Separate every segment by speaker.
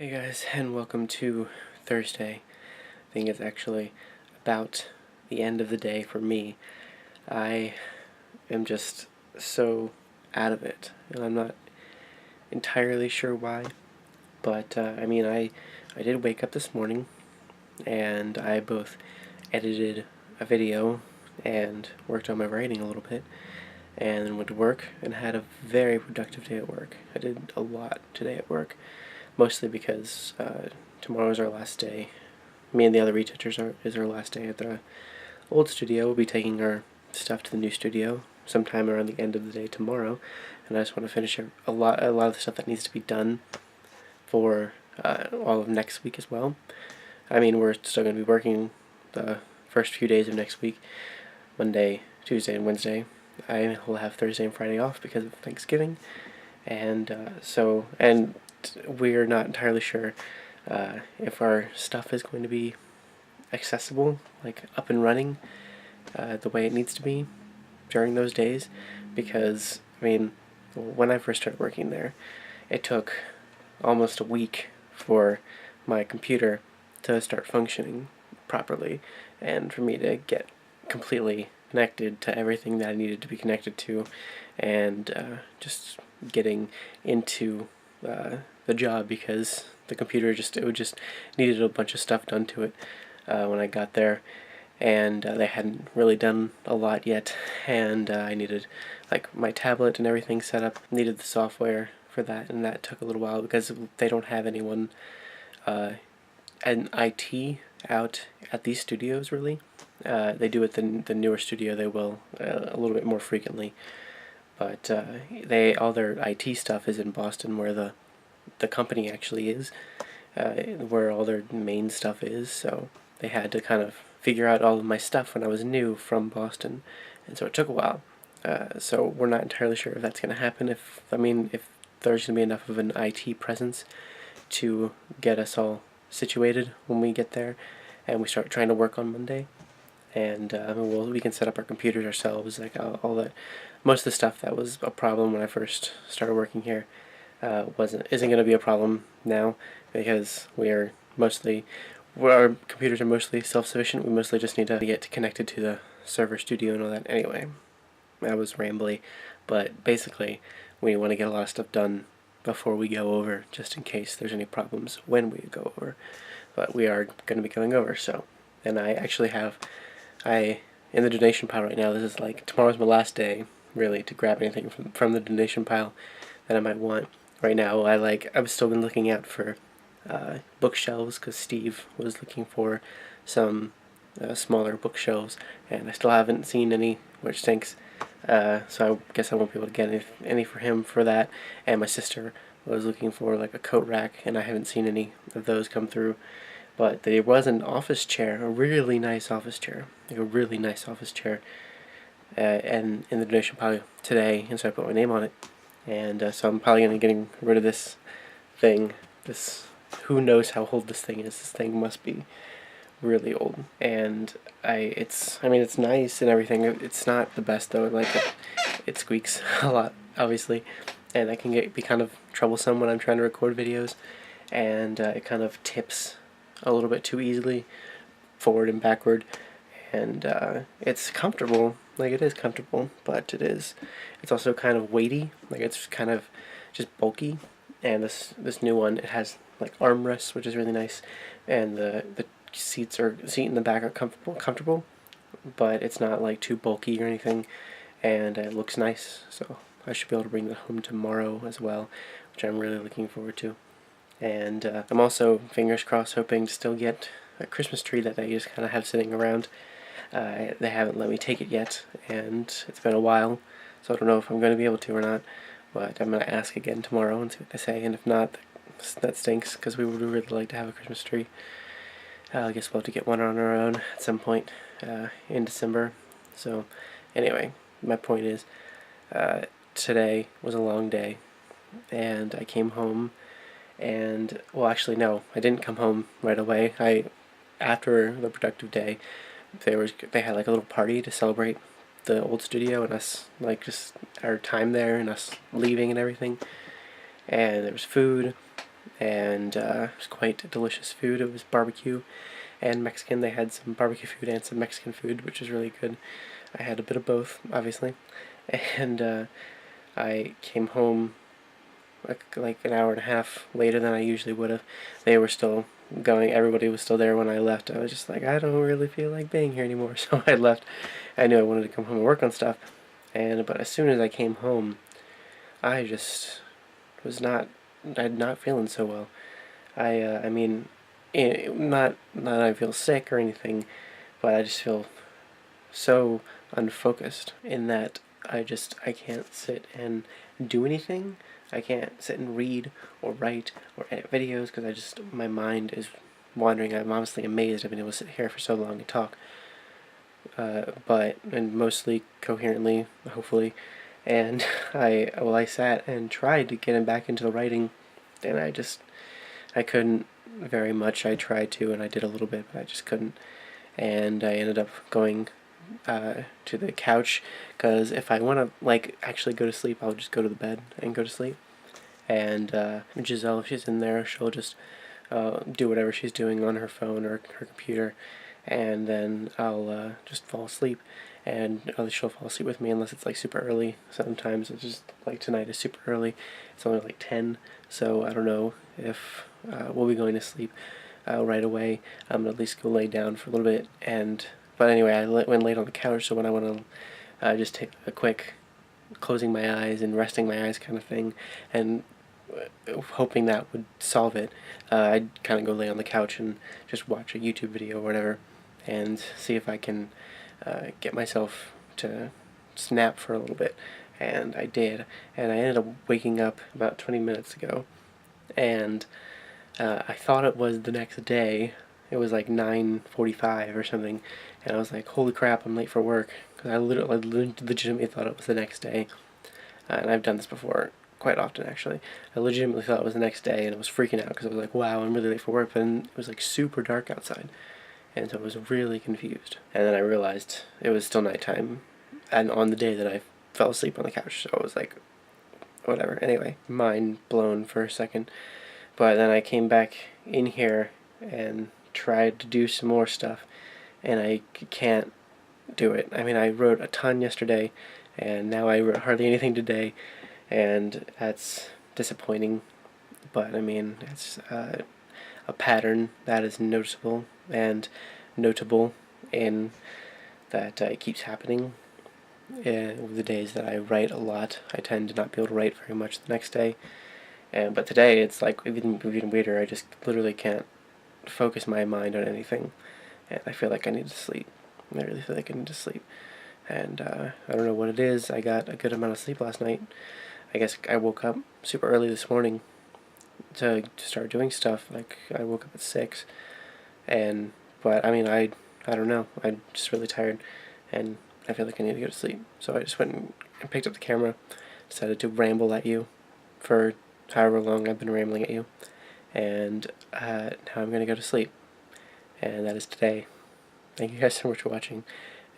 Speaker 1: Hey guys, and welcome to Thursday. I think it's actually about the end of the day for me. I am just so out of it, and I'm not entirely sure why. But I did wake up this morning, and I both edited a video and worked on my writing a little bit, and then went to work and had a very productive day at work. I did a lot today at work, mostly because tomorrow's our last day. Me and the other retouchers is our last day at the old studio. We'll be taking our stuff to the new studio sometime around the end of the day tomorrow, and I just want to finish a lot of the stuff that needs to be done for all of next week as well. I mean, we're still going to be working the first few days of next week, Monday, Tuesday, and Wednesday. I will have Thursday and Friday off because of Thanksgiving, and we're not entirely sure if our stuff is going to be accessible, like up and running the way it needs to be during those days, because when I first started working there, it took almost a week for my computer to start functioning properly and for me to get completely connected to everything that I needed to be connected to, and just getting into the job, because the computer just needed a bunch of stuff done to it when I got there, and they hadn't really done a lot yet, and I needed like my tablet and everything set up, needed the software for that, and that took a little while because they don't have anyone in IT out at these studios really. They do at the newer studio, they will a little bit more frequently, but all their IT stuff is in Boston, where the company actually is, where all their main stuff is. So they had to kind of figure out all of my stuff when I was new from Boston, and so it took a while. So we're not entirely sure if that's going to happen. If there's going to be enough of an IT presence to get us all situated when we get there, and we start trying to work on Monday, and we can set up our computers ourselves, like all that. Most of the stuff that was a problem when I first started working here isn't going to be a problem now, because our computers are mostly self-sufficient. We mostly just need to get connected to the server studio and all that. Anyway, that was rambly, but basically we want to get a lot of stuff done before we go over, just in case there's any problems when we go over. But we are going to be going over, so. And I actually have, in the donation pile right now, this is like, tomorrow's my last day, really, to grab anything from the donation pile that I might want. Right now, I've still been looking out for bookshelves, because Steve was looking for some smaller bookshelves, and I still haven't seen any, which stinks. So I guess I won't be able to get any for him for that. And my sister was looking for like a coat rack, and I haven't seen any of those come through. But there was an office chair, a really nice office chair, and in the donation pile today, and so I put my name on it. And so I'm probably going to be getting rid of this thing. Who knows how old this thing is. This thing must be really old. And it's nice and everything. It's not the best though. It squeaks a lot, obviously, and that can be kind of troublesome when I'm trying to record videos. And it kind of tips a little bit too easily, forward and backward. And it's comfortable. It is comfortable, but it's also kind of weighty. It's kind of just bulky. And this new one, it has like armrests, which is really nice, and the seat in the back are comfortable, but it's not like too bulky or anything, and it looks nice. So I should be able to bring that home tomorrow as well, which I'm really looking forward to. And I'm also, fingers crossed, hoping to still get a Christmas tree that they just kind of have sitting around. They haven't let me take it yet, and it's been a while, so I don't know if I'm going to be able to or not, but I'm going to ask again tomorrow and see what they say, and if not, that stinks, because we would really like to have a Christmas tree. I guess we'll have to get one on our own at some point in December. So anyway, my point is, today was a long day, and I came home, and, well, actually, no, I didn't come home right away. After the productive day, they had like a little party to celebrate the old studio and us, like, just our time there and us leaving and everything. And there was food, and it was quite delicious food. It was barbecue and Mexican. They had some barbecue food and some Mexican food, which was really good. I had a bit of both, obviously, and I came home like an hour and a half later than I usually would have. They were still going. Everybody was still there when I left. I was just like, I don't really feel like being here anymore, so I left. I knew I wanted to come home and work on stuff, but as soon as I came home, I just was not. I'm not feeling so well. I mean, not that I feel sick or anything, but I just feel so unfocused in that I can't sit and do anything. I can't sit and read or write or edit videos because my mind is wandering. I'm honestly amazed I've been able to sit here for so long and talk, and mostly coherently, hopefully. And I sat and tried to get back into the writing, and I couldn't very much. I tried to, and I did a little bit, but I just couldn't. And I ended up going to the couch because if I want to actually go to sleep, I'll just go to the bed and go to sleep. And Giselle, if she's in there, she'll just do whatever she's doing on her phone or her computer, and then I'll just fall asleep. And she'll fall asleep with me unless it's like super early. Sometimes it's just like tonight is super early. It's only like 10, so I don't know if we'll be going to sleep right away. I'm gonna at least go lay down for a little bit. But anyway, I went laid on the couch, so when I want to just take a quick closing my eyes and resting my eyes kind of thing, and hoping that would solve it, I'd kind of go lay on the couch and just watch a YouTube video or whatever, and see if I can get myself to snap for a little bit. And I did, and I ended up waking up about 20 minutes ago, and I thought it was the next day. It was like 9:45 or something, and I was like, holy crap, I'm late for work, because I legitimately thought it was the next day. And I've done this before quite often, actually. I legitimately thought it was the next day, and I was freaking out because I was like, wow, I'm really late for work, but then it was like super dark outside, and so I was really confused. And then I realized it was still nighttime, and on the day that I fell asleep on the couch, so I was like, whatever. Anyway, mind blown for a second. But then I came back in here and tried to do some more stuff, and I can't do it. I mean, I wrote a ton yesterday, and now I wrote hardly anything today, and that's disappointing. But I mean, it's a pattern that is noticeable and notable in that it keeps happening. The days that I write a lot, I tend to not be able to write very much the next day. But today it's like even weirder. I just literally can't focus my mind on anything, and I feel like I need to sleep. I really feel like I need to sleep, and I don't know what it is. I got a good amount of sleep last night. I guess I woke up super early this morning to start doing stuff. Like I woke up at 6, but I mean I don't know. I'm just really tired, and I feel like I need to go to sleep. So I just went and picked up the camera, decided to ramble at you for however long I've been rambling at you, and now I'm going to go to sleep, and that is today. Thank you guys so much for watching,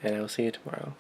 Speaker 1: and I will see you tomorrow.